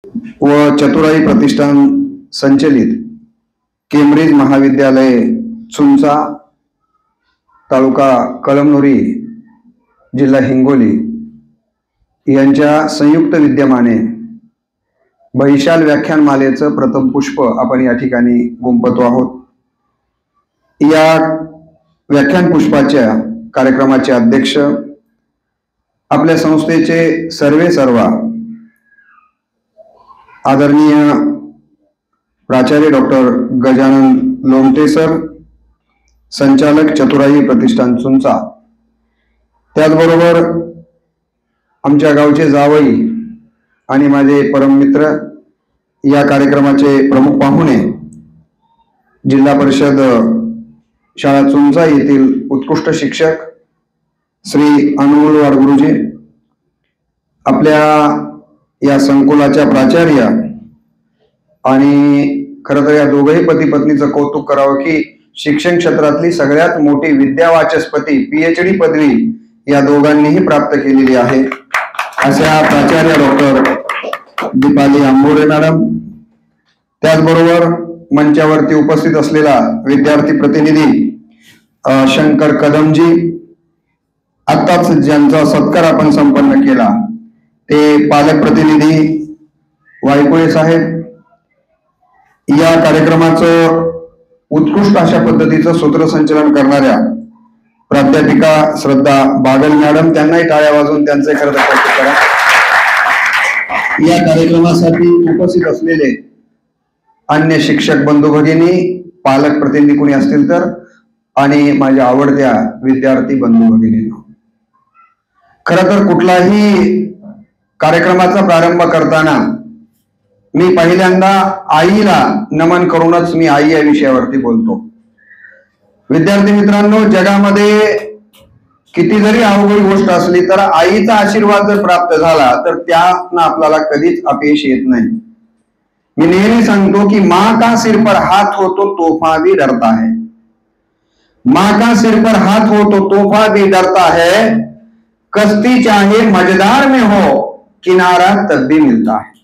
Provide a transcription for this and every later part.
व चतुराई प्रतिष्ठान संचलित केम्ब्रिज महाविद्यालय चुंचा तालुका कळमनुरी जिल्हा हिंगोली यांच्या संयुक्त विद्यमाने बैशाल व्याख्यानमालेचं प्रथम पुष्प आपण या ठिकाणी गुंफतो आहोत। या व्याख्यान पुष्पाच्या कार्यक्रमाचे अध्यक्ष आपल्या संस्थेचे सर्वेसर्वा आदरणीय प्राचार्य डॉक्टर गजानन लोमटे सर, संचालक चतुराई प्रतिष्ठान चुंचा, त्याचबरोबर आमच्या गावचे जावई आणि माझे परममित्र, या कार्यक्रमाचे प्रमुख पाहुणे, जिल्हा परिषद शाळा चुंचा येथील उत्कृष्ट शिक्षक श्री अनमोल वाडगुरुजी, आपल्या या संकुलाच्या प्राचार्य, आणि खरं तर या दोघही पती पत्नीचं कौतुक करावं की शिक्षण क्षेत्रातली सगळ्यात मोठी विद्यावाचस्पती PhD पदवी या दोघांनीही प्राप्त केलेली आहे। अशा प्राचार्य डॉक्टर दीपाली आंबोरे मॅडम, त्याचबरोबर मंचावरती उपस्थित असलेला विद्यार्थी प्रतिनिधी शंकर कदमजी, आताच ज्यांचा सत्कार आपण संपन्न केला ते पालक प्रतिनिधी वायकुळे साहेब, या कार्यक्रमाचं उत्कृष्ट अशा पद्धतीचं सूत्रसंचलन करणाऱ्या प्राध्यापिका श्रद्धा बागल मॅडम, त्यांनाही टाळ्या वाजवून त्यांचे खरं तर कौतुक करा। या कार्यक्रमासाठी उपस्थित असलेले अन्य शिक्षक बंधू भगिनी, पालक प्रतिनिधी कोणी असतील तर, आणि माझ्या आवडत्या विद्यार्थी बंधू भगिनींनो, खरं तर कुठलाही कार्यक्रमाचा प्रारंभ करताना मी पहिल्यांदा आईला नमन करूनच मी आई या विषयावरती बोलतो। विद्यार्थी मित्रांनो, जगामध्ये किती जरी अवघड गोष्ट असली तर आईचा आशीर्वाद जर प्राप्त झाला तर त्यानं आपल्याला कधीच अपयश येत नाही। मी नेहमी सांगतो की माँ का सिर पर हाथ हो तो तोहफा भी डरता है, माँ का सिर पर हाथ हो तो तोहफा भी डरता है, कश्ती चाहे मजेदार में हो किनारा तब भी मिलता है।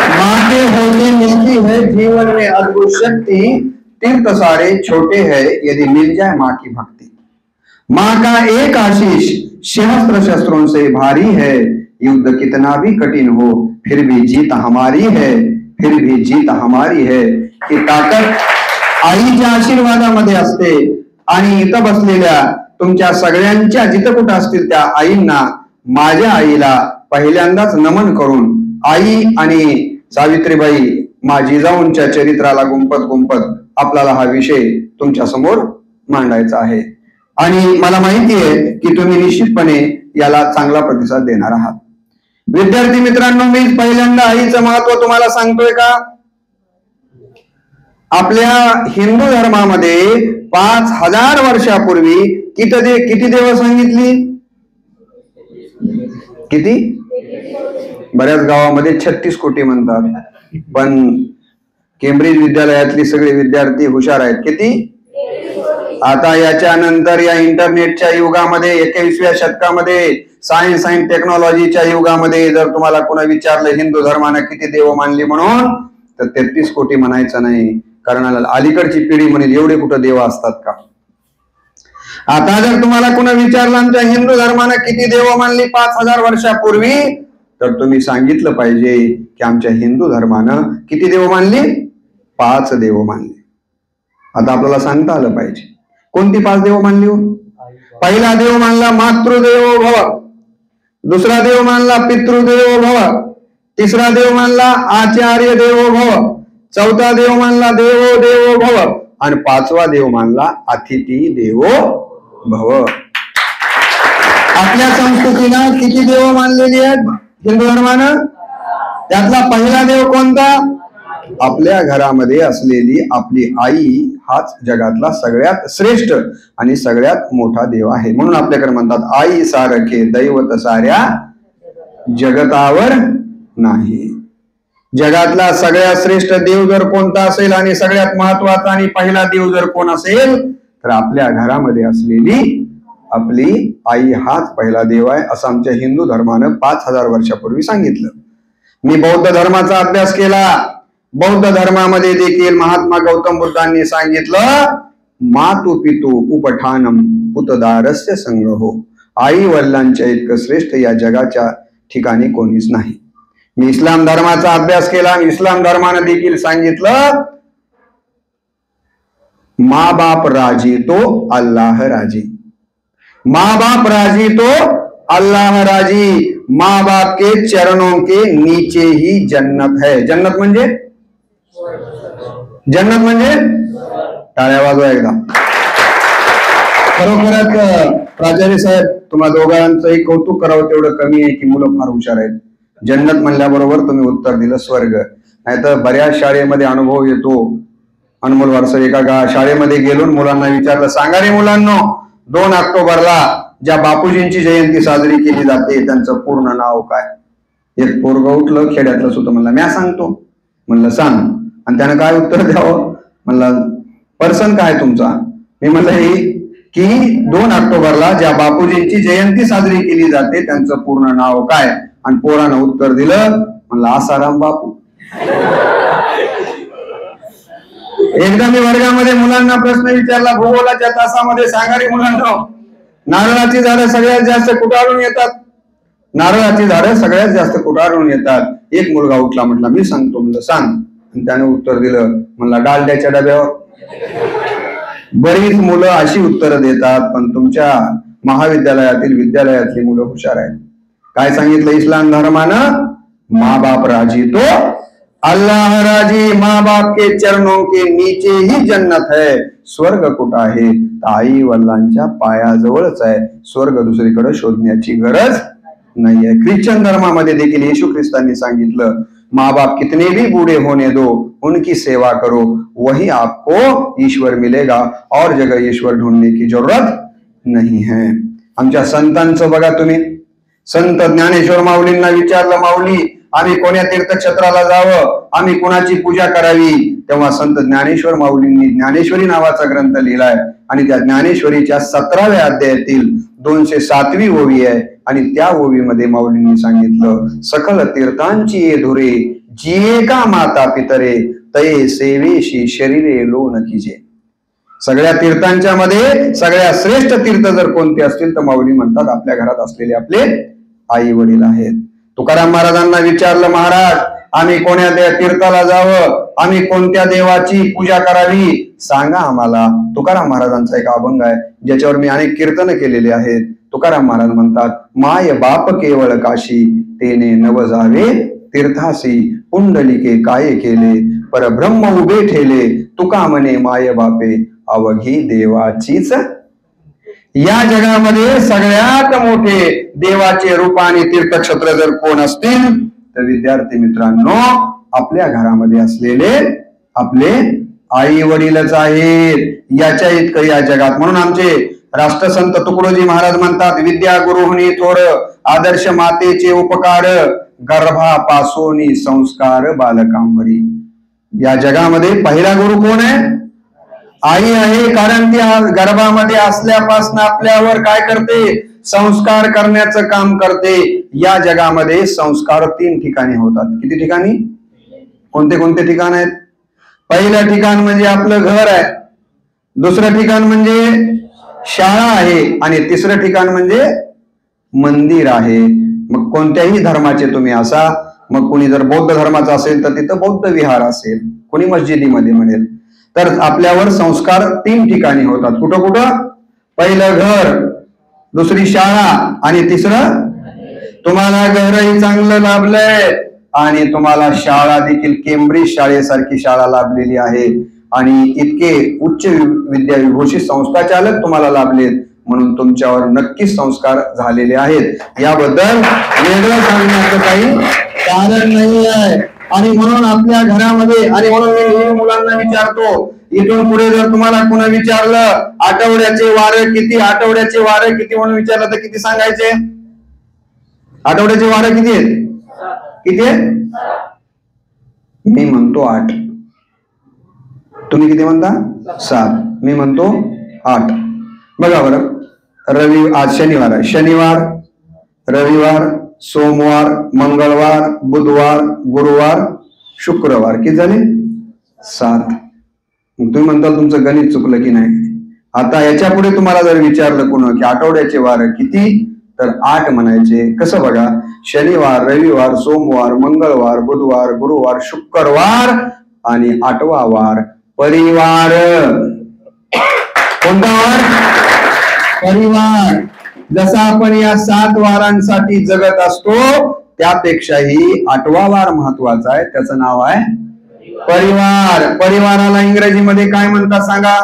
माँ के होते मिलती है जीवन में अद्भुत शक्ति, तीर्थ सारे छोटे हैं यदि मिल जाए माँ की भक्ति। माँ का एक आशीष सहस्त्र शस्त्रों से भारी है, युद्ध कितना भी कठिन हो फिर भी जीत हमारी है, फिर भी जीत हमारी है। की ताकद आईच्या आशीर्वादामध्ये असते। आणि इथं बसलेल्या तुमच्या सगळ्यांच्या जिथं कुठं असतील त्या आईंना, माझ्या आईला पहिल्यांदाच नमन करून आई आणि सावित्रीबाई मा जिजाऊंच्या चरित्राला गुंफत गुंफत आपल्याला हा विषय तुमच्या समोर मांडायचा आहे। आणि मला माहिती आहे की तुम्ही निश्चितपणे याला चांगला प्रतिसाद देणार आहात। विद्यार्थी मित्रांनो, मी पहिल्यांदा आईचं महत्व तुम्हाला सांगतोय का? आपल्या हिंदू धर्मामध्ये 5000 वर्षापूर्वी किती देव सांगितली? किती? बऱ्याच गावामध्ये 36 कोटी म्हणतात, पण केम्ब्रिज विद्यालयातली सगळे विद्यार्थी हुशार आहेत। किती? आता याच्यानंतर या इंटरनेटच्या युगामध्ये 21व्या शतकामध्ये सायन्स अँड टेक्नॉलॉजीच्या युगामध्ये जर तुम्हाला कोणा विचारलं हिंदू धर्माने किती देव मानली म्हणून, तर 33 कोटी म्हणायचं नाही, कारण अलीकडची पिढी म्हणेल एवढे कुठं देव असतात का? आता जर तुम्हाला कोणा विचारलं आमच्या हिंदू धर्माने किती देव मानली 5000 वर्षापूर्वी, तर तुम्ही सांगितलं पाहिजे की आमच्या हिंदू धर्मानं किती देव मानली? 5 देव मानले। आता आपल्याला सांगता आलं पाहिजे कोणती 5 देव मानली? पहिला देव मानला मातृदेवो भव, दुसरा देव मानला पितृदेवो भव, तिसरा देव मानला आचार्य देवो भव, चौथा देव मानला देवो देवो भव, आणि 5वा देव मानला अतिथी देवो भव। आपल्या संस्कृतीला किती देव मानलेली आहेत हिंदू धर्मानं? त्यातला पहिला देव कोणता? आपल्या घरामध्ये असलेली आपली आई हाच जगातला सगळ्यात श्रेष्ठ आणि सगळ्यात मोठा देव आहे। म्हणून आपल्याकडे म्हणतात आई सारखे दैवत साऱ्या जगतावर नाही। जगातला सगळ्यात श्रेष्ठ देव जर कोणता असेल आणि सगळ्यात महत्वाचा आणि पहिला देव जर कोण असेल तर आपल्या घरामध्ये असलेली आपली आई हाच पहिला देव आहे, असं आमच्या हिंदू धर्मानं 5000 वर्षापूर्वी सांगितलं। मी बौद्ध धर्माचा अभ्यास केला. बौद्ध धर्मामध्ये देखील महात्मा गौतम बुद्धांनी सांगितलं, मातु पितु उपठानम पुतदारस्य संगहो. आई वडिलांच्या इतकं श्रेष्ठ या जगाच्या ठिकाणी कोणीच नाही. मी इस्लाम धर्माचा अभ्यास केला. इस्लाम धर्माने देखील सांगितलं, माँ बाप राजी तो अल्लाह राजी. माँ बाप राजी तो अल्लाह राजी. माँ बाप के चरणों के नीचे ही जन्नत है. जन्नत म्हणजे टाळ्या वाजवा एकदा. खरोखरच प्राचार्य साहेब, तुम्हा दोघांचंही कौतुक करावं तेवढं कमी आहे की मुलं फार हुशार आहेत. जन्नत म्हणल्याबरोबर तुम्ही उत्तर दिलं स्वर्ग. नाहीतर बऱ्याच शाळेमध्ये अनुभव येतो. अनमोल वारसर एका शाळेमध्ये गेलो, मुलांना विचारलं, सांगा रे मुलांनो, 2 ऑक्टोबरला ज्या बापूजींची जयंती साजरी केली जाते त्यांचं पूर्ण नाव काय? एक पोरग उठलं, खेड्यातलं सुद्धा, म्हणलं म्या सांगतो. म्हणलं सांग. आणि त्यानं काय उत्तर द्यावं? म्हणलं पर्सन काय तुमचा? मी म्हणलं हे की 2 ऑक्टोबरला ज्या बापूजींची जयंती साजरी केली जाते त्यांचं पूर्ण नाव काय? आणि पोरानं उत्तर दिलं, म्हणलं आसाराम बापू. एकदा मी वर्गामध्ये मुलांना प्रश्न विचारला भूगोलाच्या तासामध्ये, सांगा रे मुलांना, नारळाची झाडं सगळ्यात जास्त कुठं आढळून येतात? नारळाची झाडं सगळ्यात जास्त कुठं आढळून येतात? एक मुलगा उठला, म्हटला मी सांगतो. म्हणलं सांग. आणि त्याने उत्तर दिलं, म्हणला डालड्याच्या डब्यावर. बरीच मुलं अशी उत्तरं देतात, पण तुमच्या महाविद्यालयातील विद्यालयातली मुलं हुशार आहेत. काय सांगितलं इस्लाम धर्मानं? माँ बाप राजी तो अल्लाह राजी. माँ बाप के चरणों के नीचे ही जन्नत है. स्वर्ग कुठं आहे? आई वडिलांच्या पायाजवळच आहे. स्वर्ग दुसरीकडे शोधण्याची गरज नाहीये. ख्रिश्चन धर्मामध्ये देखील येशू ख्रिस्तांनी सांगितलं, माँ बाप कितने भी बूढ़े होने दो, उनकी सेवा करो, वही आपको ईश्वर मिलेगा, और जगह ईश्वर ढूंढने की जरूरत नहीं है. आमच्या संतांचं बघा तुम्ही. संत ज्ञानेश्वर माऊलींना विचारलं, माऊली आम्ही कोण्या तीर्थक्षेत्राला जावं, आम्ही कोणाची पूजा करावी? तेव्हा संत ज्ञानेश्वर माऊलींनी ज्ञानेश्वरी नावाचा ग्रंथ लिहिलाय. आणि त्या ज्ञानेश्वरीच्या 17व्या अध्यायातील 207वी ओवी आहे. आणि त्या ओवीमध्ये माऊलींनी सांगितलं, सकल तीर्थांची ये धुरे, जिये का माता पितरे, तये सेवेशी शरीरे लो न कीजे. सगळ्या तीर्थांच्या मध्ये सगळ्या श्रेष्ठ तीर्थ जर कोणते असतील तर माऊली म्हणतात आपल्या घरात असलेले आपले आई वडील आहेत. तुकाराम महाराजांना विचारलं, महाराज आम्ही कोण्या तीर्थाला जावं, आम्ही कोणत्या देवाची पूजा करावी, सांगा आम्हाला. तुकाराम महाराजांचा एक अभंग आहे ज्याच्यावर मी अनेक कीर्तन केलेले आहेत. तुकाराम महाराज म्हणतात, माय बाप केवळ काशी, तेने नव जावे तीर्थासी, पुंडलिके काय केले, परब्रह्म उभे ठेले, तुका म्हणे माय बापे, अवघी देवाचीच. या जगामध्ये सगळ्यात मोठे देवाचे रूप आणि तीर्थक्षेत्र जर कोण असतील तर विद्यार्थी मित्रांनो आपल्या घरामध्ये असलेले आपले आई वडीलच आहेत. याच्या इतकं या जगात. म्हणून आमचे राष्ट्रसंत तुकडोजी महाराज म्हणतात, विद्या गुरुहुनी थोर, आदर्श मातेचे उपकार, गर्भापासोनी संस्कार बालकांवरी. या जगामध्ये पहिला गुरु कोण आहे? आई आहे. कारण ती गर्भामध्ये असल्यापासून आपल्यावर काय करते? संस्कार करण्याचं काम करते. या जगामध्ये संस्कार 3 ठिकाणी होतात. किती ठिकाणी? कोणते कोणते ठिकाण आहेत? पहिलं ठिकाण म्हणजे आपलं घर आहे, दुसरं ठिकाण म्हणजे शाळा आहे, आणि तिसरं ठिकाण म्हणजे मंदिर आहे. मग कोणत्याही धर्माचे तुम्ही असा, मग कोणी जर बौद्ध धर्माचा असेल तर तिथं बौद्ध विहार असेल, कोणी मस्जिदीमध्ये म्हणेल. तर आपल्यावर संस्कार 3 ठिकाणी होतात. कुठं कुठं? पहिलं घर, दुसरी शाळा, आणि तिसरं तुम्हाला घरही चांगलं लाभलंय आणि तुम्हाला शाळा देखील केम्ब्रिज शाळेसारखी शाळा लाभलेली आहे. आणि इतके उच्च विद्या विभूषित संस्थाचालक तुम्हाला लाभलेत, म्हणून तुमच्यावर नक्कीच संस्कार झालेले आहेत. याबद्दल वेगळं सांगण्याचं काही कारण नाही आहे. आणि म्हणून आपल्या घरामध्ये, आणि म्हणून मी मुलांना विचारतो, इथून पुढे जर तुम्हाला पुन्हा विचारलं आठवड्याचे वारे किती, आठवड्याचे वारे किती म्हणून विचारलं तर किती सांगायचे? आठवड्याचे वारे किती आहेत? किती आहेत? मी म्हणतो 8. तुम्ही किती म्हणता? 7. मी म्हणतो 8. बघा बरं, आज शनिवार आहे. शनिवार, रविवार, सोमवार, मंगळवार, बुधवार, गुरुवार, शुक्रवार. किती झाले? 7. तुम्ही म्हणताल तुमचं गणित चुकलं की नाही. आता याच्या पुढे तुम्हाला जर विचारलं कोण की आठवड्याचे वार किती, तर 8 म्हणायचे. कसं बघा, शनिवार, रविवार, सोमवार, मंगळवार, बुधवार, गुरुवार, शुक्रवार आणि 8वा वार परिवार. कोणता वार? परिवार. जसा आपण या 7 वारांसाठी जगत असतो त्यापेक्षाही 8वा वार महत्वाचा आहे. त्याचं नाव आहे परिवार. परिवाराला इंग्रजीमध्ये काय म्हणतात सांगा?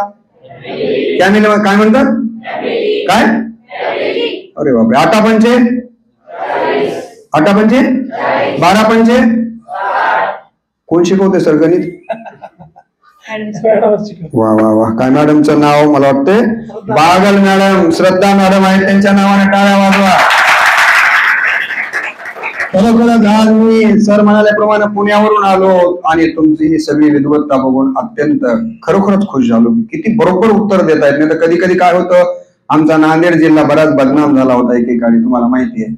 फॅमिली. काय म्हणतात? काय? अरे बापरे. 8 पंचे 8 पंचे 12 पंचे. कोण शिकवते सर गणित? वा वा वा. काय मॅडमचं नाव? मला वाटते बागल मॅडम, श्रद्धा मॅडम आहेत. त्यांच्या नावाने टाळ्या वाजवा. खरोखरच आज मी सर म्हणाल्याप्रमाणे पुण्यावरून आलो आणि तुमची ही सगळी विद्वत्ता बघून अत्यंत खरोखरच खुश झालो. किती बरोबर उत्तर देत आहेत. नाही तर कधी कधी काय होतं, आमचा नांदेड जिल्हा बराच बदनाम झाला होता एकेकाळी. तुम्हाला माहिती आहे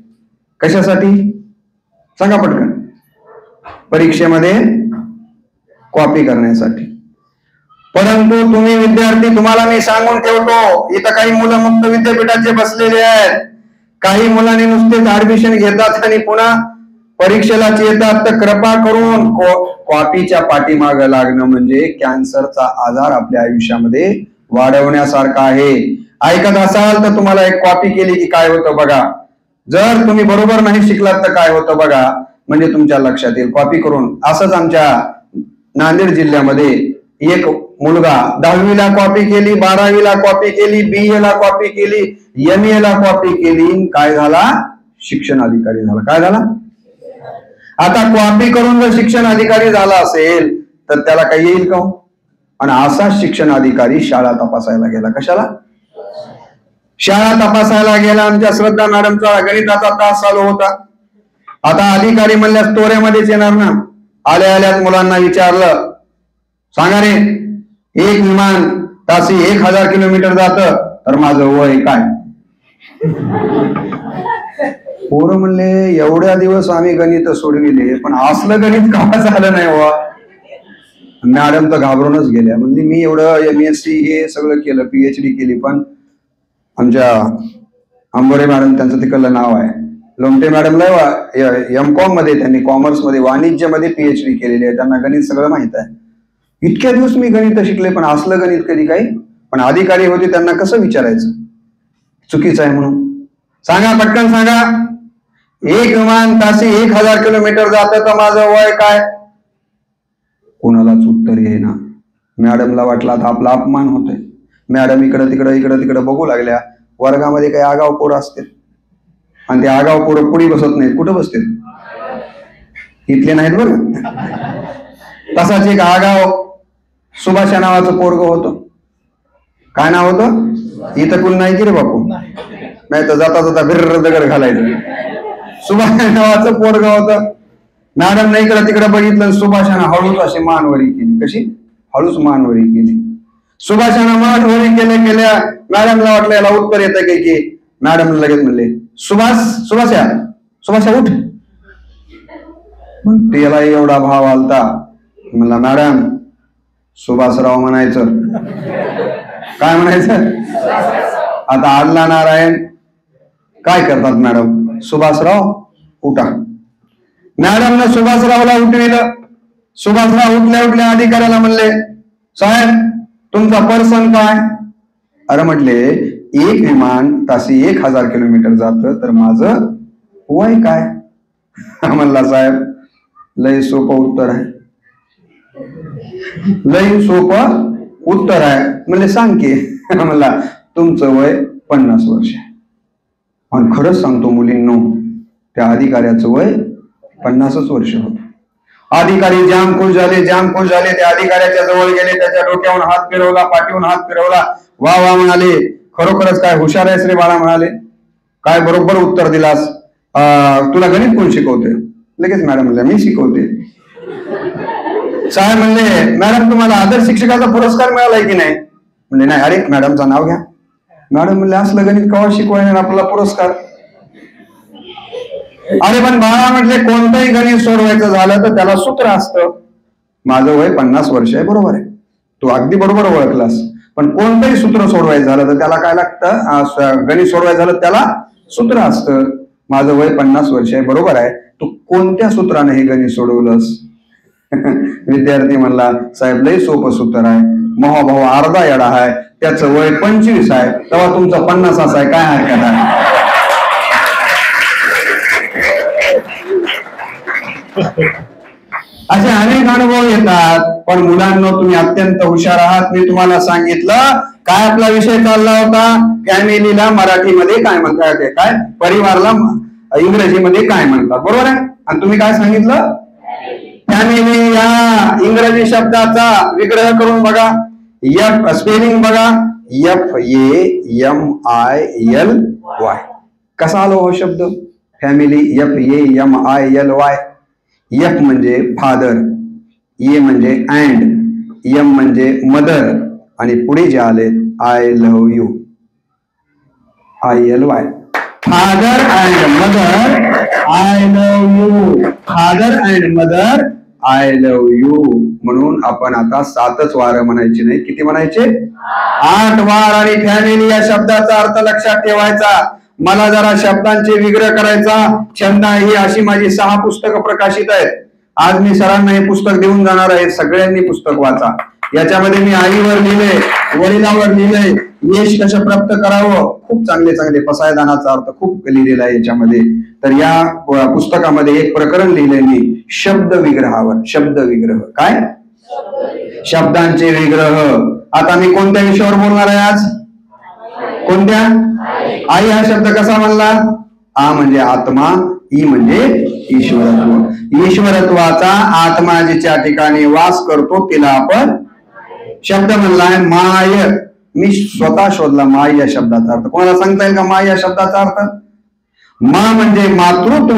कशासाठी? सांगा पटकन. परीक्षेमध्ये कॉपी करण्यासाठी. परंतु तुम्ही विद्यार्थी, तुम्हाला मी सांगून ठेवतो, इथं काही मुलं मुक्त विद्यापीठाचे बसलेले आहेत. काही मुलांनी नुसतेच ऍडमिशन घेतात आणि पुन्हा परीक्षेलाच येतात. तर कृपा करून कॉपीच्या पाठीमाग लागणं म्हणजे कॅन्सरचा आजार आपल्या आयुष्यामध्ये वाढवण्यासारखा आहे. ऐकत असाल तर तुम्हाला एक कॉपी केली की काय होतं बघा. जर तुम्ही बरोबर नाही शिकलात तर काय होतं बघा, म्हणजे तुमच्या लक्षात येईल. कॉपी करून असंच आमच्या नांदेड जिल्ह्यामध्ये एक मुलगा 10वीला कॉपी केली, 12वीला कॉपी केली, BA ला कॉपी केली, MA ला कॉपी केली. काय झाला? शिक्षण अधिकारी झाला. काय झाला? आता कॉपी करून जर शिक्षण अधिकारी झाला असेल तर त्याला काही येईल का? आणि असा शिक्षण अधिकारी शाळा तपासायला गेला. कशाला? शाळा तपासायला गेला. आमच्या श्रद्धा मॅडमचा गणिताचा तास चालू होता. आता अधिकारी म्हणल्यास तोऱ्यामध्येच येणार ना. आल्या आल्याच मुलांना विचारलं, सांगा रे, एक विमान तासी 1000 किलोमीटर जात तर माझं वय काय? पोरं म्हणले, एवढ्या दिवस आम्ही गणित सोडविले पण असलं गणित का झालं नाही वा. मॅडम तर घाबरूनच गेल्या. म्हणजे मी एवढं MSc हे सगळं केलं, PhD केली, पण आमच्या अंबोरे मॅडम, त्यांचं तिकडलं नाव आहे, लोमटे मॅडमला MCOM मध्ये, त्यांनी कॉमर्स मध्ये वाणिज्यमध्ये PhD केलेली आहे. त्यांना गणित सगळं माहित आहे. इतक्या दिवस मी गणित शिकले पण असलं गणित कधी काही. पण अधिकारी होते, त्यांना कसं विचारायचं चुकीचं आहे म्हणून? सांगा पटकन सांगा. एक विमान तासी 1000 किलोमीटर जात तर माझं वय काय? कोणालाच उत्तर येईना. मॅडमला वाटला आता आपला अपमान होतोय. मॅडम इकडं तिकडं बघू लागल्या. वर्गामध्ये काही आगाव पोरं असतील आणि ते आगाव पोरं पुढे बसत नाहीत. कुठं बसतील? इथले नाहीत बरं. तसाच एक आगाव सुभाषा नावाचं पोरग होतं. काय नाव होतं? इथं कोण नाही की रे बापू? नाही तर जाता जाता बिर्र दगड घालायचं. सुभाषा नावाचं पोरग होतं. मॅडम नाही इकडं तिकडे बघितलं. सुभाषानं हळूच अशी मानवरी केली. कशी? हळूच मानवरी केली. सुभाषानं मानवरी केल्या मॅडमला वाटलं याला उत्तर येतं की. मॅडम लगेच म्हणले, सुभाषा उठ. मग त्याला एवढा भाव आलता. म्हणला, मॅडम सुभाषराव म्हणायचं. काय म्हणायचं? आता आदला नारायण काय करतात मॅडम? सुभाषराव उठा. मॅडमनं सुभाषरावला उठविलं. सुभाषराव उठल्या अधिकाऱ्याला म्हणले, साहेब तुमचा पर्सन काय? अरे म्हटले, एक विमान तासी 1000 किलोमीटर जात तर माझं वय काय? म्हणला, साहेब लय सोपं उत्तर आहे. लय सोपं उत्तर आहे. म्हणजे सांग की. म्हणला, तुमचं वय 50 वर्ष आहे. आणि खरंच सांगतो मुलींनो, त्या अधिकाऱ्याचं वय 50च वर्ष होत. अधिकारी जाम खुश झाले. त्या अधिकाऱ्याच्या जवळ गेले, त्याच्या डोक्यावरून हात फिरवला, पाठीवरून हात फिरवला. वा वा म्हणाले, खरोखरच काय हुशार आहेस रे बाळा म्हणाले. काय बरोबर उत्तर दिलास. तुला गणित कोण शिकवते? लगेच मॅडम म्हणल्या, मी शिकवते. साहेब म्हणले, मॅडम तुम्हाला आदर्श शिक्षकाचा पुरस्कार मिळालाय की नाही? म्हणले, नाही. अरे मॅडमचं नाव घ्या. मॅडम म्हणले, असलं गणित कवा शिकवायला आपल्याला पुरस्कार? अरे पण बाळा म्हटले कोणतंही गणित सोडवायचं झालं तर त्याला सूत्र असतं. माझं वय 50 वर्ष आहे, बरोबर आहे, तू अगदी बरोबर ओळखलास. पण कोणतंही सूत्र सोडवायचं झालं तर त्याला काय लागतं? गणित सोडवायचं झालं त्याला सूत्र असतं. माझं वय 50 वर्ष आहे, बरोबर आहे, तू कोणत्या सूत्राने हे गणित सोडवलंस? विद्यार्थी म्हणला, साहेब लय सोपं सूत्र आहे, महाभाऊ अर्धा येडा आहे, त्याचं वय 25 आहे, तेव्हा तुमचं 50 असं आहे, काय हरकत आहे? असे अनेक अनुभव येतात. पण मुलांना तुम्ही अत्यंत हुशार आहात. मी तुम्हाला सांगितलं काय आपला विषय चालला होता, फॅमिलीला मराठीमध्ये काय म्हणतात, काय परिवारला इंग्रजीमध्ये काय म्हणतात, बरोबर आहे. आणि तुम्ही काय सांगितलं? फॅमिली या इंग्रजी शब्दाचा विग्रह करून बघा, एफ स्पेलिंग बघा, FAMILY. कसा आलो हो शब्द फॅमिली? FAMILY. एफ म्हणजे फादर, ए म्हणजे अँड, एम म्हणजे मदर, आणि पुढे जे आले I love you, ILY. Father and mother I love you, father and mother I love you. म्हणून आपण आता 7च वार म्हणायचे नाही, किती म्हणायचे? 8 वार. आणि फॅमिली या शब्दाचा अर्थ लक्षात ठेवायचा. मला जरा शब्दांचे विग्रह करायचा छंद आहे. ही अशी माझी 6 पुस्तकं प्रकाशित आहेत. आज मी सरांना हे पुस्तक देऊन जाणार आहे. सगळ्यांनी पुस्तक वाचा. याच्यामध्ये मी आईवर लिहिलंय, वडिलांवर लिहिलंय, यश कसं प्राप्त करावं, खूप चांगले चांगले पसायदानाचा अर्थ खूप लिहिलेला आहे याच्यामध्ये. तर या पुस्तकामध्ये एक प्रकरण लिहिलंय मी शब्द विग्रहावर. शब्द विग्रह काय? शब्दांचे विग्रह. आता मी कोणत्या विषयावर बोलणार आहे आज? कोणत्या? आई हा शब्द कसा म्हणला? आ म्हणजे आत्मा, ई म्हणजे ईश्वरत्व. ईश्वरत्वाचा आत्मा जिच्या ठिकाणी वास करतो तिला आपण शब्द म्हणलाय माय. मी स्वतः शोधला माय या शब्दाचा अर्थ. कोणाला सांगता येईल का माय या शब्दाचा अर्थ? मा म्हणजे मातृत्व,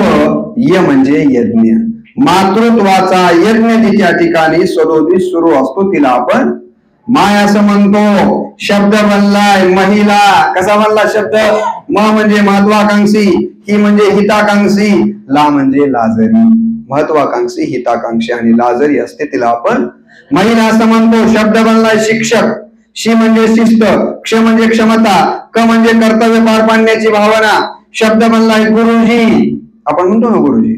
य म्हणजे यज्ञ. मातृत्वाचा यज्ञ जिच्या ठिकाणी सदोदित सुरू असतो तिला आपण माय असं म्हणतो. शब्द बनलाय महिला. कसा बनला शब्द? म म्हणजे महत्वाकांक्षी, ही म्हणजे हिताकांक्षी, ला म्हणजे लाजरी. महत्वाकांक्षी, हिताकांक्षी आणि लाजरी असते तिला आपण महिला असं म्हणतो. शब्द बनलाय शिक्षक. शी म्हणजे शिस्त, क्ष म्हणजे क्षमता, क म्हणजे कर्तव्य पार पाडण्याची भावना. शब्द बनलाय गुरुजी. आपण म्हणतो ना गुरुजी.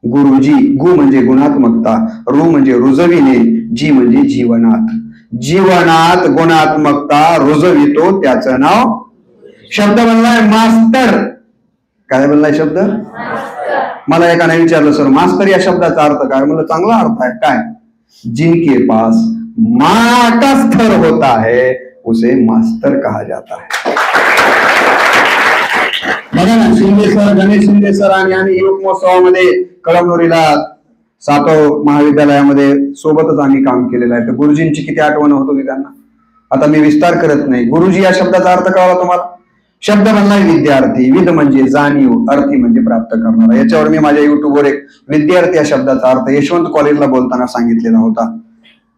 गुरुजी. गु म्हणजे गुणात्मकता, रु म्हणजे रुजविणे, जी म्हणजे जीवनात. जीवनात गुणात्मकता रुजवितो त्याचं नाव. शब्द बनलाय मास्तर. काय बनलाय शब्द? मला एकाने विचारलं, सर मास्तर या शब्दाचा अर्थ काय? म्हणलं चांगला अर्थ आहे. काय? जिनके पास माँ का स्तर होता है उसे मास्टर कहा जाता है. बघा ना, शिंदे सर, गणेश शिंदे सर आणि युवक महोत्सवामध्ये कळमनुरीला सातव महाविद्यालयामध्ये सोबतच आम्ही काम केलेलं आहे. तर गुरुजींची किती आठवण होत होती त्यांना. आता मी विस्तार करत नाही. गुरुजी या शब्दाचा अर्थ कळला तुम्हाला? शब्द बनलाय विद्यार्थी. विद म्हणजे जाणीव, अर्थी म्हणजे प्राप्त करणारा. याच्यावर मी माझ्या युट्यूबवर एक विद्यार्थी या शब्दाचा अर्थ यशवंत कॉलेजला बोलताना सांगितलेला होता.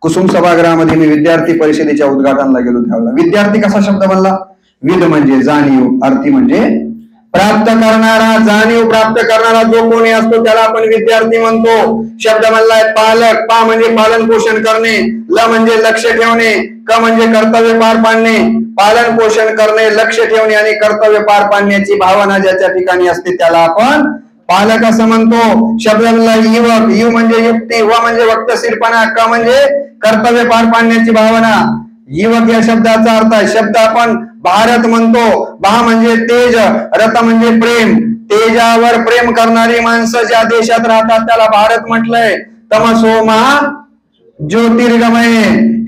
कुसुम सभागृहामध्ये मी विद्यार्थी परिषदेच्या उद्घाटनाला गेलो त्यावेळेला. विद्यार्थी कसा शब्द बनला? विद म्हणजे जाणीव, अर्थी म्हणजे प्राप्त करणारा. जाणीव प्राप्त करणारा जो कोणी असतो त्याला आपण विद्यार्थी म्हणतो. शब्द बनलाय पालक. पा म्हणजे पालन पोषण करणे, ल म्हणजे लक्ष ठेवणे, क म्हणजे कर्तव्य पार पाडणे. पालन पोषण करणे, लक्ष ठेवणे आणि कर्तव्य पार पाडण्याची भावना ज्याच्या ठिकाणी असते त्याला आपण पालक असं म्हणतो. शब्द बनलाय युवक. यु म्हणजे युक्ती, व म्हणजे वक्तशीरपणा, क म्हणजे कर्तव्य पार पाडण्याची भावना. युवक या शब्दाचा अर्थ आहे. शब्द आपण भारत म्हणतो. भा म्हणजे तेज, रथ म्हणजे प्रेम. तेजावर प्रेम करणारी माणसं ज्या देशात राहतात त्याला भारत म्हटलंय. तमसोमा ज्योतिर्गमय.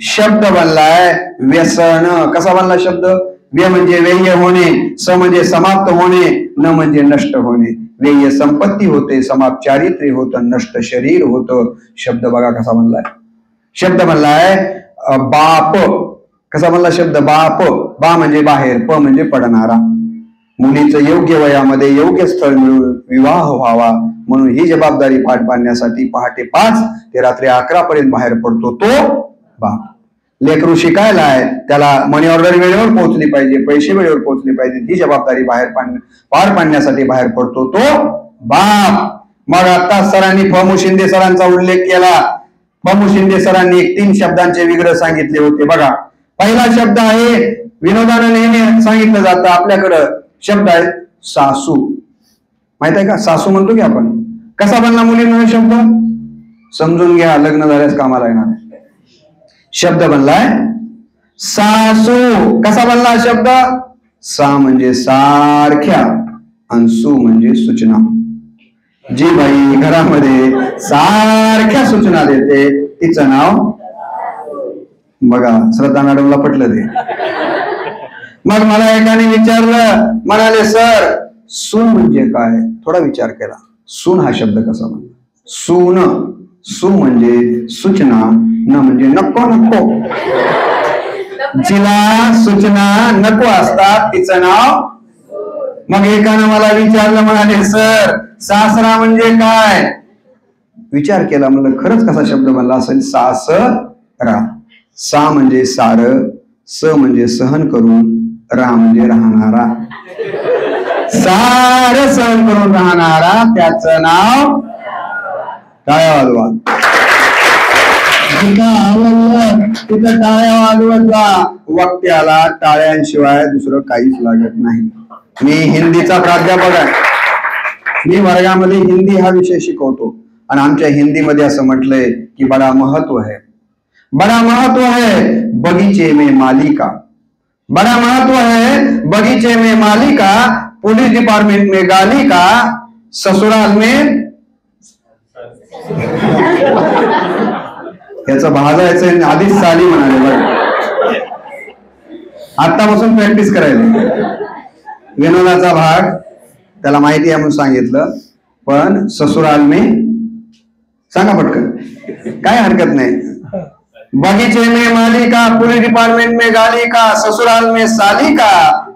शब्द बनलाय व्यसन. कसा बनला शब्द? व्य म्हणजे व्यय होणे, स म्हणजे समाप्त होणे, न म्हणजे नष्ट होणे. व्यय संपत्ती होते, समाप्त चारित्र्य होतं, नष्ट शरीर होतं. शब्द बघा कसा बनलाय. शब्द बनलाय बाप. कसा बनला शब्द? बाप. बा म्हणजे बाहेर, प म्हणजे पडणारा. मुलीचं योग्य वयामध्ये योग्य स्थळ मिळून विवाह व्हावा म्हणून ही जबाबदारी पार पाडण्यासाठी पहाटे 5 ते रात्री 11 पर्यंत बाहेर पडतो तो बाप. लेकरू शिकायला आहे, त्याला मनी ऑर्डर वेळेवर पोहोचली पाहिजे, पैसे वेळेवर पोहोचले पाहिजे, ही जबाबदारी पार पाडण्यासाठी बाहेर पडतो तो बाप. मग आता सरांनी फमू शिंदे सरांचा उल्लेख केला. फमू शिंदे सरांनी 3 शब्दांचे विग्रह सांगितले होते बघा. पहिला शब्द आहे, विनोदानं नेहमी सांगितलं जातं आपल्याकडं शब्द आहे सासू. माहित आहे का, सासू म्हणतो की आपण. कसा बनला मुलींना शब्द समजून घ्या, लग्न झाल्यास कामाला येणार. शब्द बनलाय सासू. कसा बनला शब्द? सा म्हणजे सारख्या आणि सू म्हणजे सूचना. जी बाई घरामध्ये सारख्या सूचना देते तिचं नाव. बघा श्रद्धा मॅडमला पटलं ते. मग मला एकाने विचारलं, म्हणाले सर सून म्हणजे काय? थोडा विचार केला. सून हा शब्द कसा बनला? सून, सू म्हणजे सूचना, न म्हणजे नको नको. जिला सूचना नको असतात तिचं नाव. मग एकानं मला विचारलं, म्हणाले सर सासरा म्हणजे काय? विचार केला, म्हणलं खरंच कसा शब्द बनला असेल? सासरा. सा म्हणजे सार, स म्हणजे सहन करून, रा म्हणजे राहणारा. सार सहन करून राहणारा त्याचं नाव. टाळ्या वाजवा. तिथं टाळ्या वाजवत जा. वक्त्याला टाळ्यांशिवाय दुसरं काहीच लागत नाही. मी हिंदीचा प्राध्यापक आहे. मी वर्गामध्ये हिंदी हा विषय शिकवतो आणि आमच्या हिंदीमध्ये असं म्हटलंय की बडा महत्व है, बड़ा महत्व है बगीचे में माली का, बड़ा महत्व है बगीचे में माली का, पुलिस डिपार्टमेंट में गाली का, ससुराल में याचं भाजायचं आधीच साली म्हणाले बघ. आतापासून प्रॅक्टिस करायला. विनोदाचा भाग त्याला माहिती आहे म्हणून सांगितलं, पण ससुराल में सांगा पटकन, काय हरकत नाही. बगीचे में माली का, पुलिस डिपार्टमेंट में गाली का, ससुराल में साली का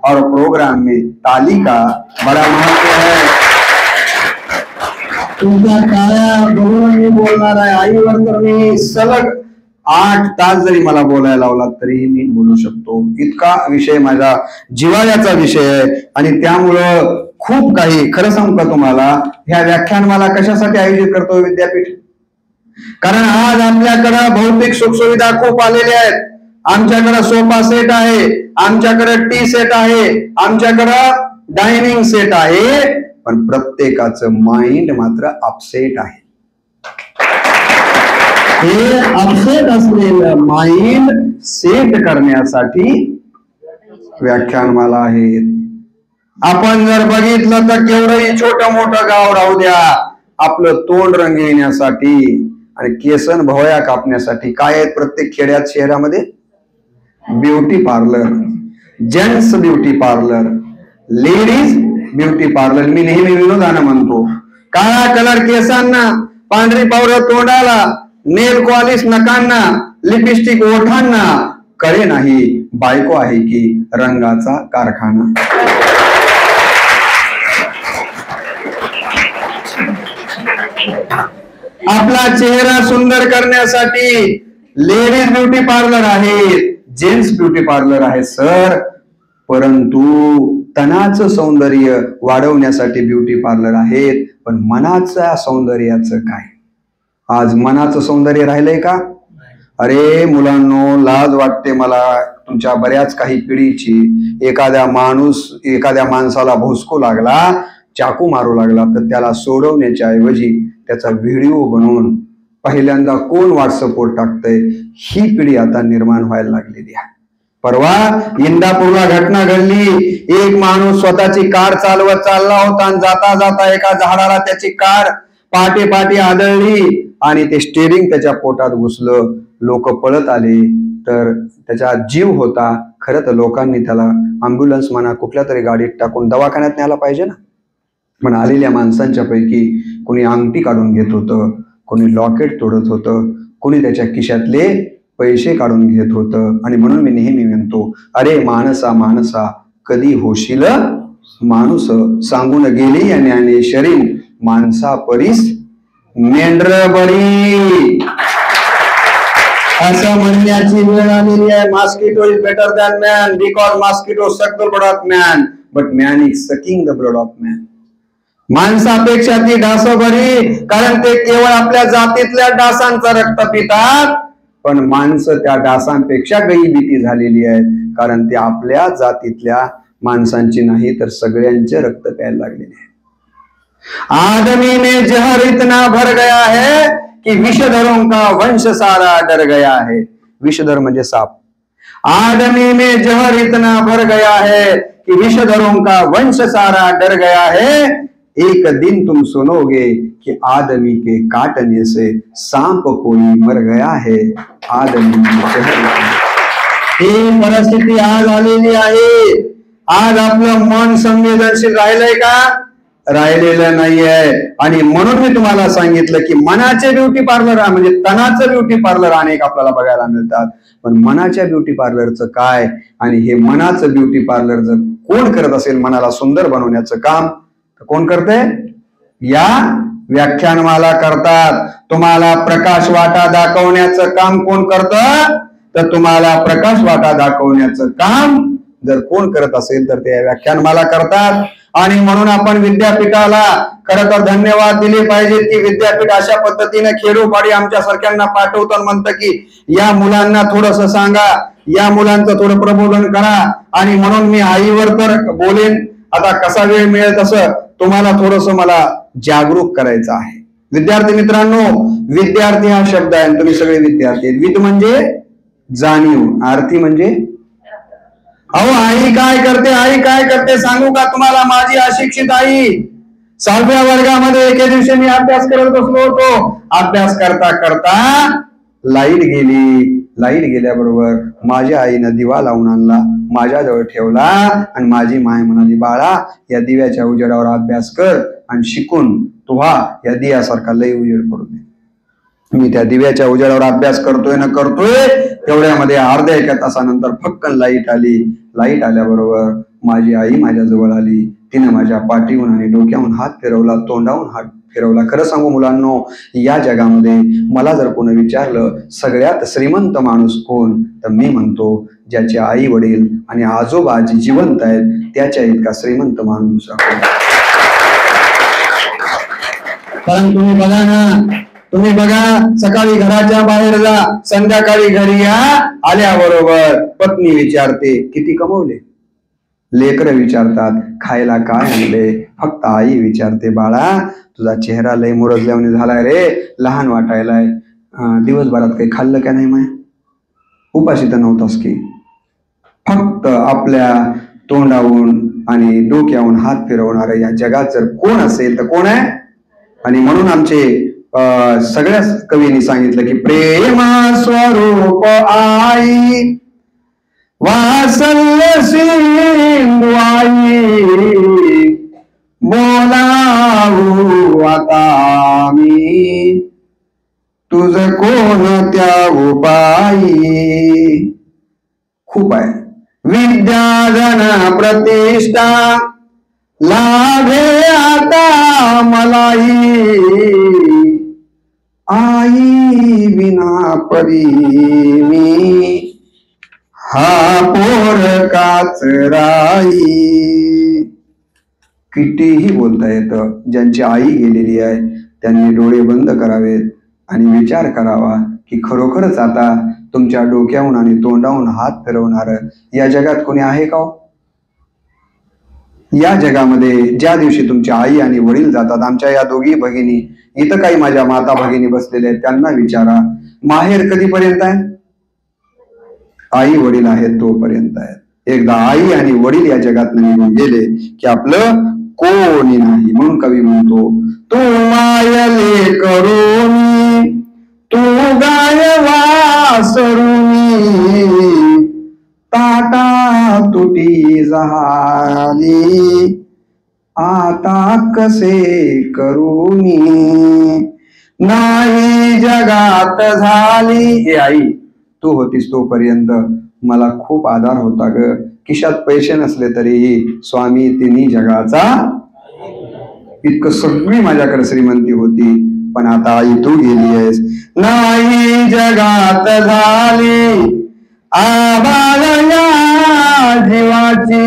और प्रोग्राम में ताली का. बड़ा महत्व है. तुमच्या टाळ्या बघून मी बोलणार आहे. आईवर तर मी सलग 8 तास जरी मला बोलायला लावला तरीही मी बोलू शकतो. इतका विषय माझा जिव्हाळ्याचा विषय आहे आणि त्यामुळं खूप काही. खरं सांगू का तुम्हाला, ह्या व्याख्यानमाला कशासाठी आयोजित करतो विद्यापीठ? कारण आज आपल्याकडं भौतिक सुखसुविधा खूप आलेल्या आहेत. आमच्याकडे सोफा सेट आहे, आमच्याकडे टी सेट आहे, आमच्याकडं डायनिंग सेट आहे, पण प्रत्येकाचं माइंड मात्र अपसेट आहे. हे अपसेट असलेलं माइंड सेट करण्यासाठी व्याख्यानमाला आहेत. आपण जर बघितलं तर केवढंही छोटं मोठं गाव राहू द्या, आपलं तोंड रंग येण्यासाठी आणि केसन भवया कापण्यासाठी काय आहेत प्रत्येक खेड्यात शहरामध्ये? Beauty parlour, gents beauty parlour, ladies beauty parlour. मी नेहमी विनोदानं म्हणतो, काळा कलर केसांना, पांढरी पावडर तोंडाला, नेल पॉलिश नकांना, लिपस्टिक ओठांना, कळे नाही बायको आहे की रंगाचा कारखाना. आपला चेहरा सुंदर करण्यासाठी लेडीज ब्युटी पार्लर आहेत, जेंट्स ब्युटी पार्लर आहे सर, परंतु तनाचं सौंदर्य वाढवण्यासाठी ब्युटी पार्लर आहेत. पण मनाच्या सौंदर्याचं काय? आज मनाचं सौंदर्य राहिलंय का? अरे मुलांनो, लाज वाटते मला तुमच्या बऱ्याच काही पिढीची. एखाद्या माणसाला भोसकू लागला, चाकू मारू लागला, तर त्याला सोडवण्याच्या ऐवजी त्याचा व्हिडिओ बनवून पहिल्यांदा कोण व्हॉट्सअपवर टाकतंय, ही पिढी आता निर्माण व्हायला लागलेली आहे. परवा इंदापूरला घटना घडली. एक माणूस स्वतःची कार चालवत चालला होता आणि जाता जाता एका झाडाला त्याची कार पाठी आदळली आणि ते स्टेरिंग त्याच्या पोटात घुसलं. लोक पळत आले तर त्याचा जीव होता. खरं तर लोकांनी त्याला अँब्युलन्स म्हणा कुठल्या तरी गाडीत टाकून दवाखान्यात न्यायला पाहिजे ना. पण आलेल्या माणसांच्या पैकी कोणी अंगठी काढून घेत होतं, कोणी लॉकेट तोडत होतं, कोणी त्याच्या खिशातले पैसे काढून घेत होतं. आणि म्हणून मी नेहमी म्हणतो, अरे माणसा कधी होशील माणूस, सांगून गेली या ज्ञानेश्वरी, माणसा परीस मेंढर बरी. असं म्हणण्याची वेळ आलेली आहे. Mosquito is better than man because mosquito suck the blood of man, but man is sucking the blood of man. माणसापेक्षा ती डास बरी, कारण ते केवळ आपल्या जातीतल्या डासांचं रक्त पितात, पण माणसं त्या डासांपेक्षा भीती झालेली आहे, कारण ते आपल्या जातीतल्या माणसांची नाही तर सगळ्यांचे रक्त प्यायला लागलेले आहे. आदमी में जहर इतना भर गया है कि विषधरों का वंश सारा डर गया है. विषधर म्हणजे साप. आदमी में जहर इतना भर गया है कि विषधरों का वंश सारा डर गया है. एक दिन तुम सुनोगे कि आदमी के काटने से सांप कोई मर गया है. आदमी ही परिस्थिती आज आलेली आहे. आज आपलं मन संवेदनशील राहिलंय का? राहिलेलं नाहीये. आणि म्हणून मी तुम्हाला सांगितलं की मनाचे ब्युटी पार्लर म्हणजे तनाचं ब्युटी पार्लर अनेक आपल्याला बघायला मिळतात, पण मनाच्या ब्युटी पार्लरचं काय आणि हे मनाचं ब्युटी पार्लर जर कोण करत असेल मनाला सुंदर बनवण्याचं काम, तर कोण करते? या व्याख्यानमाला करतात. तुम्हाला प्रकाश वाटा दाखवण्याचं काम कोण करतं? तर तुम्हाला प्रकाश वाटा दाखवण्याचं काम जर कोण करत असेल तर ते व्याख्यानमाला करतात. आणि म्हणून आपण विद्यापीठाला खरं तर धन्यवाद दिले पाहिजे की विद्यापीठ अशा पद्धतीने खेडोपाडी आमच्या सारख्यांना पाठवतात, म्हणतं की या मुलांना थोडस सांगा, या मुलांचं थोडं प्रबोधन करा. आणि म्हणून मी आईवर तर बोलेन, आता कसा वेळ मिळेल तसं तुम्हाला थोडस मला जागरूक करायचं आहे. विद्यार्थी मित्रांनो, विद्यार्थी हा शब्द आहे, तुम्ही सगळे विद्यार्थी आहेत. विद म्हणजे जाणीव, आरती म्हणजे अहो आई काय करते, आई काय करते सांगू का तुम्हाला? माझी अशिक्षित आई 7व्या वर्गामध्ये एके दिवशी मी अभ्यास करत बसलो होतो. अभ्यास करता करता लाईट गेली. लाईट गेल्याबरोबर माझ्या आईनं दिवा लावून आणला, माझ्याजवळ ठेवला आणि माझी माय म्हणाली, बाळा या दिव्याच्या उजेडावर अभ्यास कर आणि शिकून तुहा या दिव्यासारखा लई उजेड पडू दे. मी त्या दिव्याच्या उजेडावर अभ्यास करतोय ना करतोय, तेवढ्यामध्ये अर्ध्या एका तासानंतर फक्कन लाईट आली. लाईट आल्याबरोबर माझी आई माझ्या जवळ आली. तिने माझ्या पाठीहून आणि डोक्याहून हात फिरवला, तोंडाहून हात फिरवला. खरं सांगू मुलांनो, या जगामध्ये मला जर कोणी विचारलं सगळ्यात श्रीमंत माणूस कोण, तर मी म्हणतो ज्याचे आई वडील आणि आजोबा जिवंत आहेत त्याच्या इतका श्रीमंत माणूस दुसरा कोण. कारण तुम्ही बघा सकाळी घराच्या बाहेर जा, संध्याकाळी घरी या, आल्याबरोबर पत्नी विचारते किती कमवले, लेकर विचारतात खायला काय आणले, फक्त आई विचारते बाळा तुझा चेहरा लय मुरजल्याने झालाय रे, लहान वाटायलाय, दिवसभरात काही खाल्लं का नाही, माय उपाशी तर नव्हतास की. फक्त आपल्या तोंडावून आणि डोक्यावरून हात फिरवणारे या जगात जर कोण असेल तर कोण आहे? आणि म्हणून आमचे सगळ्या कवींनी सांगितलं की प्रेमा स्वरूप आई वात्सल्य सिंधू आई, बोलावू आता मी तुझ कोणत्या उपाई. खूप आहे. विद्या धन प्रतिष्ठा लाभे आता मलाही, आई विना परी मी हा पोर काचराई. कितीही बोलता येतं. ज्यांची आई गेलेली आहे त्यांनी डोळे बंद करावेत आणि विचार करावा की खरोखरच आता तुमच्या डोक्याहून आणि तोंडाहून हात फिरवणार या जगात कोणी आहे का? या जगामध्ये ज्या दिवशी तुमच्या आई आणि वडील जातात, आमच्या या दोघी भगिनी इथं काही माझ्या माता भगिनी बसलेल्या आहेत, त्यांना विचारा माहेर कधीपर्यंत आहे? आई वडील आहेत तोपर्यंत आहेत. एकदा आई आणि वडील या जगात निघून गेले की आपलं कोणी नाही. म्हणून कवी म्हणतो तू मायले करूनी तू गाय वासरुनी, ताटा तुटी झाली आता कसे करूनी, नाही जगात झाली. हे आई तू होतीस तोपर्यंत मला खूप आधार होता ग. खिशात पैसे नसले तरीही स्वामी तिन्ही जगाचा, इतकं सगळी माझ्याकडे श्रीमंती होती, पण आता आई तू गेली आहेस. नाही जगात झाली आबाळ या जीवाची,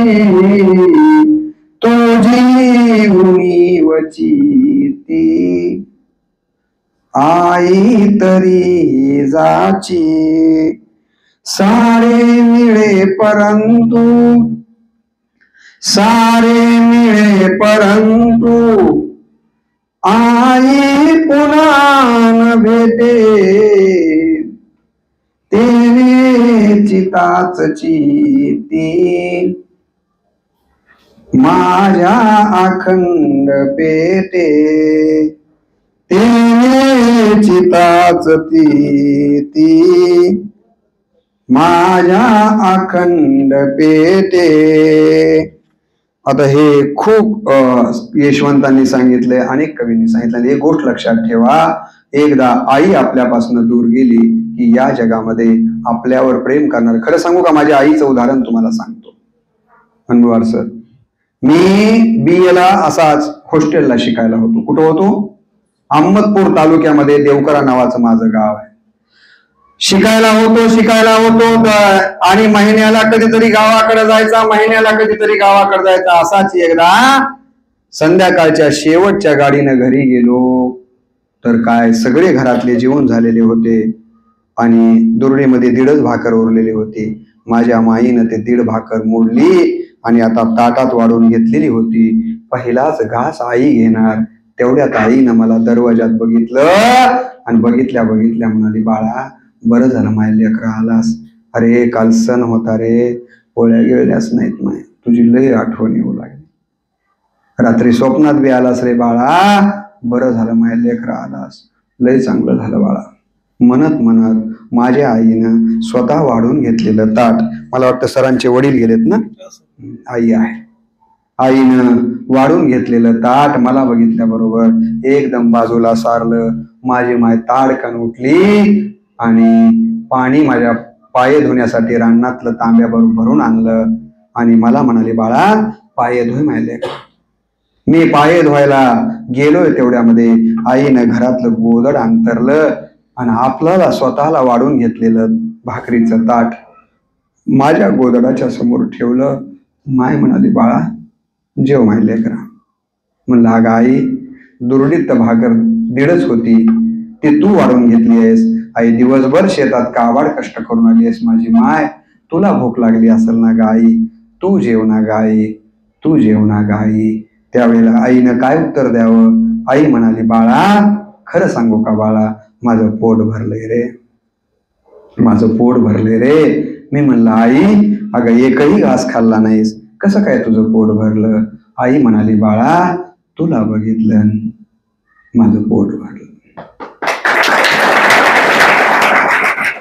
तुझी उणीव देवची ती आई तरी जाची सारे मिळे परंतु आई पुन्हा न भेटे तेने चिताचची ती माझ्या अखंड पेटे तेने चिताच ती माझ्या अखंड पेटे. आता हे खूप यशवंतांनी सांगितले, अनेक कवींनी सांगितले. एक गोष्ट लक्षात ठेवा, एकदा आई आपल्यापासून दूर गेली की या जगामध्ये आपल्यावर प्रेम करणार. खरं सांगू का, माझ्या आईचं उदाहरण तुम्हाला सांगतो. मनवार सर, मी BA ला असाच हॉस्टेलला शिकायला होतो. कुठं होतो? अहमदपूर तालुक्यामध्ये देवकरा नावाचं माझं गाव आहे. शिकायला होतो आणि महिन्याला कधीतरी गावाकडे जायचा, असाच एकदा संध्याकाळच्या शेवटच्या गाडीनं घरी गेलो तर काय सगळे घरातले जेवण झालेले होते आणि दुर्डीमध्ये 1.5 भाकर उरलेली होती. माझ्या माईनं ते 1.5 भाकर मोडली आणि आता ताटात वाढून घेतलेली होती. पहिलाच घास आई घेणार, तेवढ्यात आईनं मला दरवाजात बघितलं आणि बघितल्या म्हणाली, बाळा बरं झालं माय लेकरं आलास. अरे काल सण होता रे, पोळ्या गिळल्याच नाहीत माय, तुझी लय आठवण येऊ लागली. रात्री स्वप्नात बी आलास रे बाळा, बरं झालं माय लेकरं आलास, लय चांगलं झालं बाळा. म्हणत माझ्या आईनं स्वतः वाढून घेतलेलं ताट, मला वाटतं सरांचे वडील गेलेत ना, आई आहे, आईनं वाढून घेतलेलं ताट मला बघितल्याबरोबर एकदम बाजूला सारलं. माझी माय ताडकन उठली आणि पाणी माझ्या पाय धुण्यासाठी रानातलं तांब्याभरून भरून आणलं आणि मला म्हणाली, बाळा पाय धुय मायले. मी पाय धुवायला गेलोय तेवढ्यामध्ये आईनं घरातलं गोदड अंतरलं आणि आपल्याला स्वतःला वाढून घेतलेलं भाकरीचं ताट माझ्या गोदडाच्या समोर ठेवलं. माय म्हणाली, बाळा जेव माय लेकरा. म्हणलं, अगं आई, दुर्डीत भाकर 1.5च होती, ती तू वाढून घेतली आहेस. आई दिवसभर शेतात काबाड कष्ट करून आली आहेस माझी माय, तुला भूक लागली असेल ना ग आई, तू जेव ना ग आई. त्यावेळेला आईनं काय उत्तर द्यावं? आई म्हणाली, बाळा खरं सांगू का बाळा, माझं पोट भरलंय रे. मी म्हणलं, आई अगं एकही घास खाल्ला नाहीस, कसं काय तुझं पोट भरलं? आई म्हणाली, बाळा तुला बघितलं माझं पोट भरलं,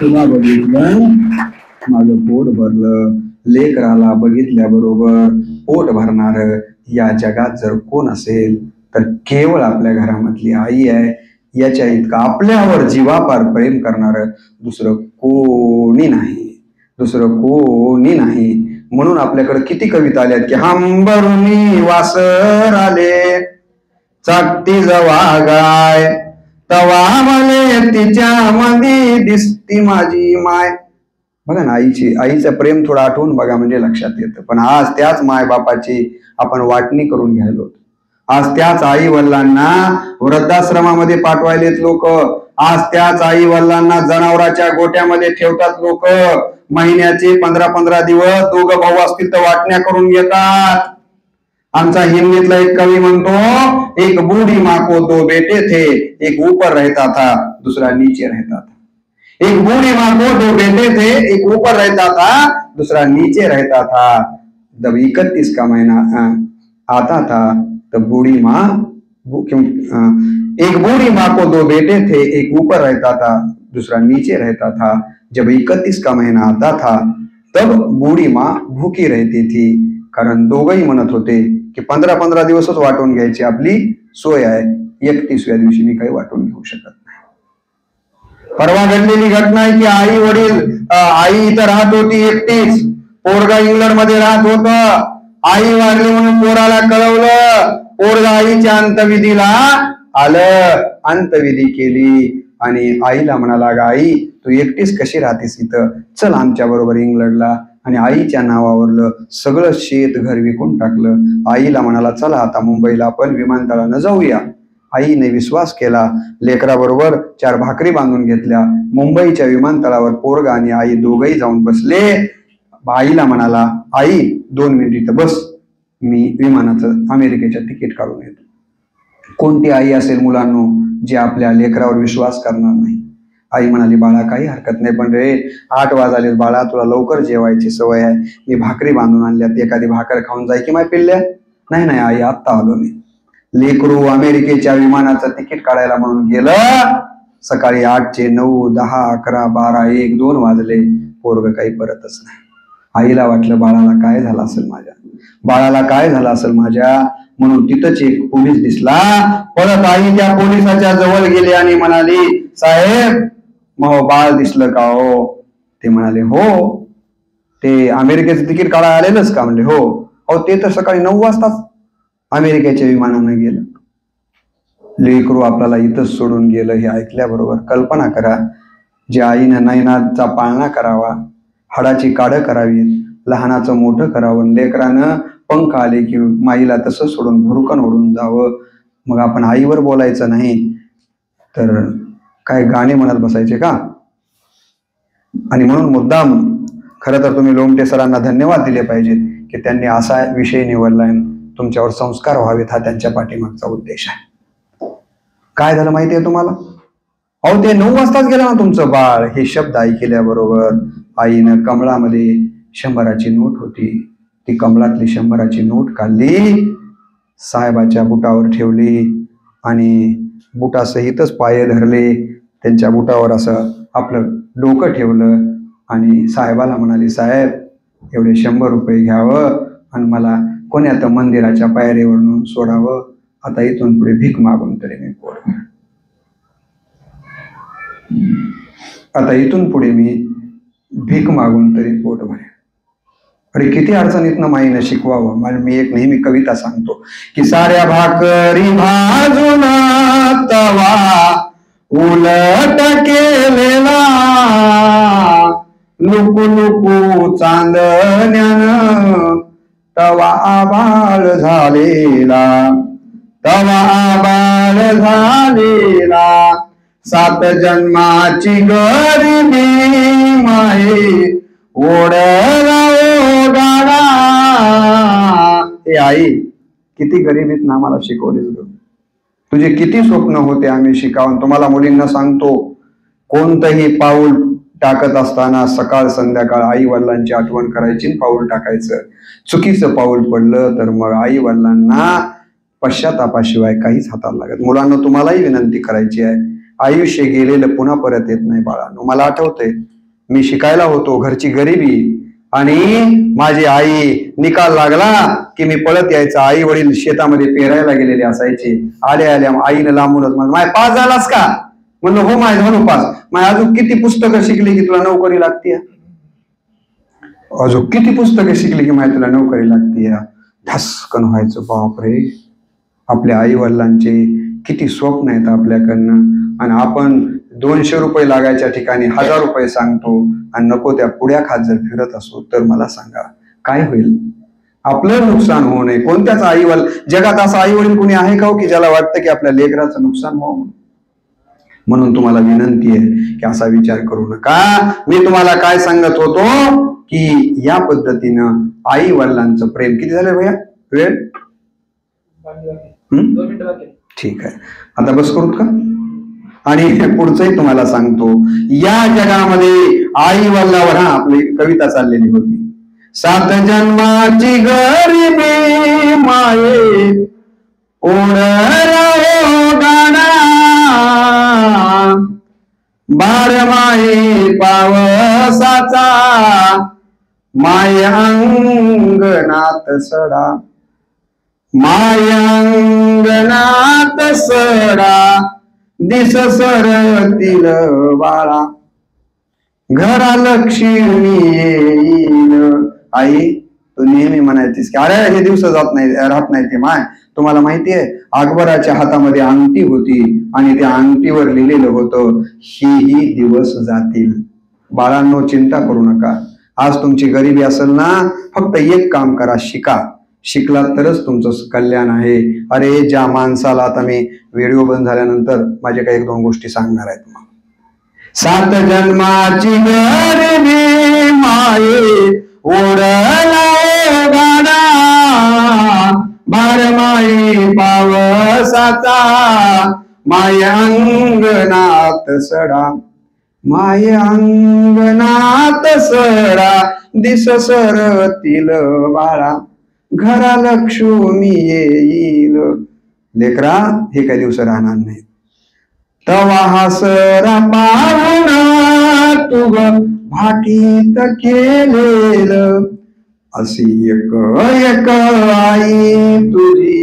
तुला बघितलं माझं पोट भरलं. लेकराला बघितल्याबरोबर पोट भरणार या जगात जर कोण असेल तर केवळ आपल्या घरामधली आई आहे. याच्या इतकं आपल्यावर जीवापार प्रेम करणार दुसरं कोणी नाही. म्हणून आपल्याकडे किती कविता आल्यात की, हंबरुनी वासर आले चाकती जवा गाय, तवा मले तिच्या मध्ये दिसती माझी माय. बघा ना, आईचं प्रेम थोडं आठवून बघा म्हणजे लक्षात येतं. पण आज त्याच माय बापाची आपण वाटणी करून घ्यायलो. आज त्याच आई वडिलांना वृद्धाश्रमामध्ये पाठवायलेत लोक. आज त्याच आई वडिलांना जनावराच्या गोट्यामध्ये ठेवतात लोक. महिन्याचे 15-15 दिवस दोघं भाऊ असतील तर वाटण्या करून घेतात. आमचा हिंदीतला एक कवी म्हणतो, एक बूढ़ी माँ को 2 बेटे थे, एक ऊपर रहता था दूसरा नीचे रहता था. एक बूढ़ी माँ को 2 बेटे थे, एक ऊपर रहता था दूसरा नीचे रहता था. जब 31 का महीना आता था तब बूढ़ी माँ एक बूढ़ी माँ को 2 बेटे थे, एक ऊपर रहता था दूसरा नीचे रहता था. जब 31 का महीना आता था तब बूढ़ी माँ भूखी रहती थी. कारण दोघंही म्हणत होते की 15-15 दिवसच वाटून घ्यायची आपली सोय आहे, 31व्या दिवशी मी काही वाटून घेऊ शकत नाही. परवा घडलेली घटना आहे की आई इथं राहत होती एकटीच, पोरगा इंग्लंड मध्ये राहत होत. आई वारली म्हणून पोराला कळवलं. पोरगा आईच्या अंतविधीला आलं, अंतविधी केली आणि आईला म्हणाला, आई तू एकटीच कशी राहतेस इथं, चल आमच्या बरोबर इंग्लंडला. आणि आईच्या नावावरलं सगळं शेत घर विकून टाकलं. आईला म्हणाला, चला आता मुंबईला आपण विमानतळानं जाऊया. आईने विश्वास केला, लेकराबरोबर 4 भाकरी बांधून घेतल्या. मुंबईच्या विमानतळावर पोरगा आणि आई दोघंही जाऊन बसले. आईला म्हणाला, आई 2 मिनिट बस, मी विमानाचं अमेरिकेच्या तिकीट काढून येतो. कोणती आई असेल मुलांनो जे आपल्या लेकरावर विश्वास करणार नाही? आई म्हणाली, बाळा काही हरकत नाही, पण रे 8 वाजले बाळा, तुला लवकर जेवायची सवय आहे, मी भाकरी बांधून आणल्यात, एखादी भाकर खाऊन जाय की माय पिल्ल्या. नाही नाही आई, आत्ता आलो मी. लेकरू अमेरिकेच्या विमानाचं तिकीट काढायला म्हणून गेलं. सकाळी 8चे 9, 10, 11, 12, 1, 2 वाजले. पोरग काही परतच नाही. आईला वाटलं बाळाला काय झालं असेल माझ्या, बाळाला काय झालं असेल माझ्या. म्हणून तिथंच एक पोलीस दिसला. परत आई त्या पोलिसाच्या जवळ गेली आणि म्हणाली, साहेब मग बाळ दिसलं का हो? ते म्हणाले, हो. ते अमेरिकेचं तिकीट काढायला आलेलंच का? म्हणले, हो. अहो ते तर सकाळी 9 वाजताच अमेरिकेच्या विमानानं गेलं. लेकरू आपल्याला इथंच सोडून गेलं हे ऐकल्याबरोबर कल्पना करा, जे आईनं नैनाचा पाळणा करावा, हाडाची काढं करावीत, लहानाचं मोठं करावं, लेकरानं पंख आले की माईला तसं सोडून भुरकन ओढून जावं. मग आपण आईवर बोलायचं नाही तर काय गाणे म्हणत बसायचे का? आणि म्हणून मुद्दाम खरं तर तुम्ही लोमटे सरांना धन्यवाद दिले पाहिजेत की त्यांनी असा विषय निवडलाय, तुमच्यावर संस्कार व्हावेत, हा त्यांच्या पाठीमागचा उद्देश आहे. काय झालं माहितीये तुम्हाला? अहो ते 9 वाजताच गेलं ना तुमचं बाळ. हे शब्द ऐकल्याबरोबर आईनं कमळामध्ये 100ची नोट होती, ती कमळातली 100ची नोट काढली, साहेबाच्या बुटावर ठेवली आणि बुटासहितच पाय धरले, त्यांच्या बुटावर असं आपलं डोकं ठेवलं आणि साहेबाला म्हणाली, साहेब एवढे 100 रुपये घ्यावं आणि मला कोण्या मंदिराच्या पायरीवरून सोडावं. आता इथून पुढे भीक मागून तरी मी पोट भरेन. आता इथून पुढे मी भीक मागून तरी पोट भरेन. अरे किती अडचणीतनं माईनं शिकवावं. मी एक नेहमी कविता सांगतो की साऱ्या भाकरी भाजून तवा उलट केलेला, लुकू लुकू चांदण्यानं तवा आबाळ झालेला, तवा आबाळ झालेला. 7 जन्माची गरिबी माये ओढला ओढाडा. हे आई किती गरिबीत आम्हाला शिकवलीस ग. तुझे किती स्वप्न होते आम्ही शिकावून. तुम्हाला मुलींना सांगतो, कोणतंही पाऊल टाकत असताना सकाळ संध्याकाळ आई वडिलांची आठवण करायची, पाऊल टाकायचं. चुकीचं पाऊल पडलं तर मग आई वडिलांना पश्चातापाशिवाय काहीच हाताला लागत. मुलांना तुम्हालाही विनंती करायची आहे, आयुष्य गेलेलं पुन्हा परत येत नाही बाळांनो. मला आठवतंय मी शिकायला होतो, घरची गरिबी आणि माझी आई निकाल लागला की मी पळत यायचा. आई वडील शेतामध्ये पेरायला गेलेले असायचे. आल्या आल्या आईने लांबूनच माय पास झालास का? म्हणलं हो माय झालो पास. माय अजून किती पुस्तकं शिकली की तुला नोकरी लागते? अजून किती पुस्तकं शिकली की माय तुला नोकरी लागते? धस्कन व्हायचं. बापरे, आपल्या आई वडिलांचे किती स्वप्न आहेत आपल्याकडनं आणि आपण 200 रुपये लागायच्या ठिकाणी 1000 रुपये सांगतो आणि नको त्या पुड्या खात जर फिरत असो तर मला सांगा काय होईल? आपलं नुकसान होऊ नये. कोणत्याच आई वडील जगात असं आई वडील कोणी आहे का की ज्याला वाटतं की आपल्या लेकराचं नुकसान व्हावं? म्हणून तुम्हाला विनंती आहे की असा विचार करू नका. मी तुम्हाला काय सांगत होतो की या पद्धतीनं आई वडिलांचं प्रेम. किती झालं भैया वेळ? 2 मिनिटं. ठीक आहे, आता बस करूत का? आणि पुढचंही तुम्हाला सांगतो, या जगामध्ये आई वडिलांवर आपली कविता चाललेली होती. 7 जन्माची गरिबी माये ओढला ओढाडा, बार माये पावसाचा माय अंगणात सडा, माय अंगणात सडा दिस सरतील बाळा, घरा लक्ष्मी येईल. आई तू नेहमी म्हणायचीस की अरे हे दिवस जात नाही राहत नाही ते माय. तुम्हाला माहितीये अकबराच्या हातामध्ये अंगठी होती आणि त्या अंगठीवर लिहिलेलं होतं ही दिवस जातील. बाळांनो चिंता करू नका. आज तुमची गरिबी असेल ना, फक्त एक काम करा, शिका. शिकला तरच तुमचं कल्याण आहे. अरे ज्या माणसाला, आता मी व्हिडिओ बंद झाल्यानंतर माझे काही 1-2 गोष्टी सांगणार आहेत. 7 जन्माची गरिबी माये ओढला गाडा, बारमाही पावसाचा माय अंगणात सडा, माय अंगणात सडा, दिस सरतील बाळा, घरा लक्ष्मी येईल. लेकरा, हे काही दिवस राहणार नाही. तवा हसरा पाहुणा तुग भाकीत केलेलं, अशी एक एक आई तुझी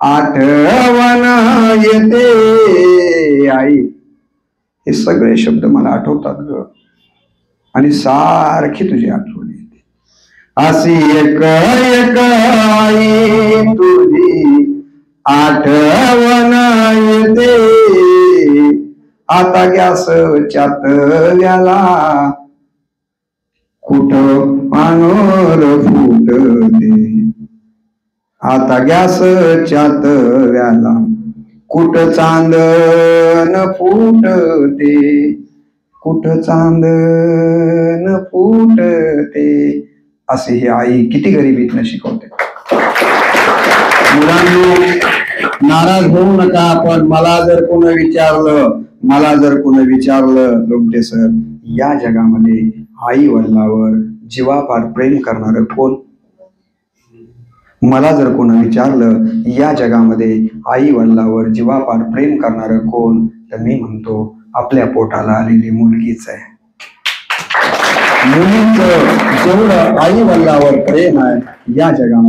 आठवण येते आई. हे सगळे शब्द मला आठवतात ग, आणि सारखी तुझी आठवण येते. अशी एक एक आई तुझी आठवण येते, आता गॅसच्या तव्याला कुठं पानोर फुटते, आता गॅसच्या तव्याला कुठं चांदण फुटते, कुठं चांदण फुटते. असे ही आई किती गरिबीतनं शिकवते. मुलांनो, नाराज होऊ नका. पण मला जर कोणी विचारलं लोमटे सर, या जगामध्ये आई वडिलावर जीवापाड प्रेम करणारं कोण? मला जर कोणी विचारलं या जगामध्ये आई वडिलावर जीवापाड प्रेम करणारं कोण, तर मी म्हणतो आपल्या पोटाला आलेली मुलगीच आहे. मुलीचं जेवढं आई वडिलावर प्रेम आहे या जगामध्ये